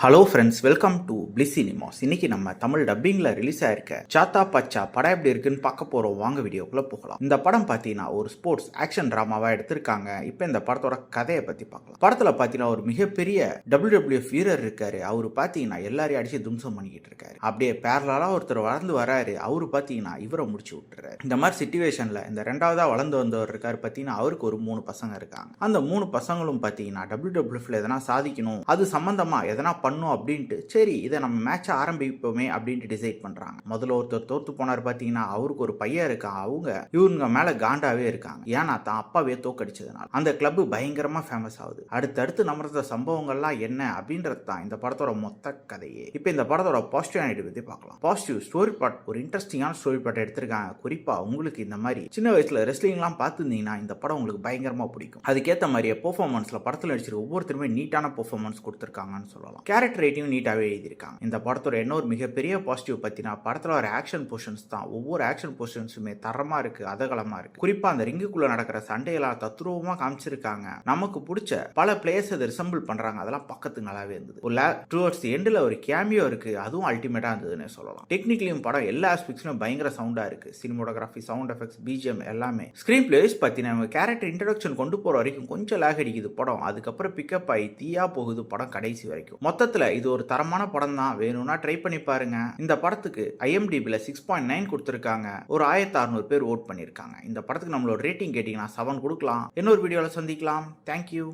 Hello friends, welcome to bliss cinemas. இன்னைக்கு நம்ம Tamil டப்பிங்ல release ஆயிருக்க சாத்தா பச்சா படம் எப்படி இருக்குன்னு பார்க்க போறோம். வாங்க வீடியோக்குள்ள போகலாம். இந்த படம் பார்த்தீங்கன்னா ஒரு ஸ்போர்ட்ஸ் ஆக்ஷன் டிராமாவா எடுத்திருக்காங்க. இப்போ இந்த படத்தோட கதையை பத்தி பார்க்கலாம். படத்துல பார்த்தீங்கன்னா ஒரு மிகப்பெரிய WWF வீரர் இருக்காரு. அவரு பார்த்தீங்கன்னா எல்லாரையும் அடிச்சு தும்சம் பண்ணிக்கிட்டு இருக்காரு. அப்படியே பேரலா ஒருத்தர் வளர்ந்து வராரு. அவரு பார்த்தீங்கன்னா இவரை முடிச்சு விட்டுறாரு. இந்த மாதிரி சிச்சுவேஷன்ல இந்த ரெண்டாவதா வளர்ந்து வந்தவர் இருக்காரு. பார்த்தீங்கன்னா அவருக்கு ஒரு 3 பசங்க இருக்காங்க. அந்த 3 பசங்களும் பார்த்தீங்கன்னா WWFல எதனா சாதிக்கணும், அது சம்பந்தமா எதனா பண்ணும் அப்படின்ட்டு சரி இதை நம்ம மேட்ச ஆரம்பிப்போமே அப்படின்ட்டு டிசைட் பண்றாங்க. முதல்ல ஒருத்தர் தோத்து போனார். பாத்தீங்கன்னா அவருக்கு ஒரு பையன் இருக்கான். இவங்க மேல காண்டாவே இருக்காங்க. ஏன்னா தான் அப்பாவே தோக்கடிச்சதுனால அந்த கிளப் பயங்கரமா ஃபேமஸ் ஆகுது. அடுத்தடுத்து நடந்த சம்பவங்கள்லாம் என்ன அப்படின்றது தான் இந்த படத்தோட மொத்த கதையே. இப்போ இந்த படத்தோட பாசிட்டிவ் ஆனிட்டி பத்தி பார்க்கலாம். பாசிட்டிவ் ஸ்டோரி பார்ட், ஒரு இன்ட்ரெஸ்டிங்கான ஸ்டோரி பார்ட் எடுத்திருக்காங்க. குறிப்பா உங்களுக்கு இந்த மாதிரி சின்ன வயசுல ரெஸ்லிங்லாம் பார்த்துருந்தீங்கன்னா இந்த படம் உங்களுக்கு பயங்கரமா பிடிக்கும். அதுக்கேற்ற மாதிரியே பெர்ஃபார்மன்ஸ்ல படத்தில் நடிச்சிருக்க ஒவ்வொருத்தருமே நீட்டான பெர்ஃபார்மன்ஸ் கொடுத்துருக்காங்கன்னு சொல்லலாம். கேரக்டர் ரேட்டிங் நீட்டாவே எழுதியிருக்காங்க. இந்த படத்தோட இன்னொரு மிகப்பெரிய பாசிட்டிவ் பத்தினா படத்துல ஒரு ஆக்ஷன் போர்ஷன்ஸ் தான். ஒவ்வொரு ஆக்ஷன் போர்ஷன்ஸுமே தரமா இருக்கு, அதகலமா இருக்கு. குறிப்பா அந்த ரிங்குக்குள்ள நடக்கிற சண்டையெல்லாம் தத்ரூபமா காமிச்சிருக்காங்க. நமக்கு பிடிச்ச பல பிளேயர்ஸ் அதை ரிசம்பிள் பண்றாங்க. அதெல்லாம் பக்கத்து நல்லாவே இருந்தது. டுவர்ட்ஸ் எண்ட்ல ஒரு கேமியோ இருக்கு, அதுவும் அல்டிமேட்டா இருந்ததுன்னு சொல்லலாம். டெக்னிக்கலியும் படம் எல்லா ஆஸ்பெக்ட்ஸ்லயும் பயங்கர சவுண்டா இருக்கு. சினிமோட்டோகிராஃபி, சவுண்ட் எஃபெக்ட்ஸ், பிஜிஎம் எல்லாமே. ஸ்கிரீன் பிளேஸ் பத்தின கேரக்டர் இன்ட்ரோடக்ஷன் கொண்டு போற வரைக்கும் கொஞ்சம் லேக் அடிக்குது படம். அதுக்கப்புறம் பிக்கப் ஆகி தீயா போகுது படம் கடைசி வரைக்கும். மொத்தத்துல இது ஒரு தரமான படம் தான். வேணும்னா ட்ரை பண்ணி பாருங்க. இந்த படத்துக்கு IMDbல 6.9 கொடுத்திருக்காங்க. ஒரு 1600 பேர் ஓட் பண்ணிருக்காங்க. இந்த படத்துக்கு நம்மளோட ரேட்டிங் கேட்டீங்கன்னா 7 கொடுக்கலாம். இன்னொரு வீடியோல சந்திக்கலாம். தேங்க்யூ.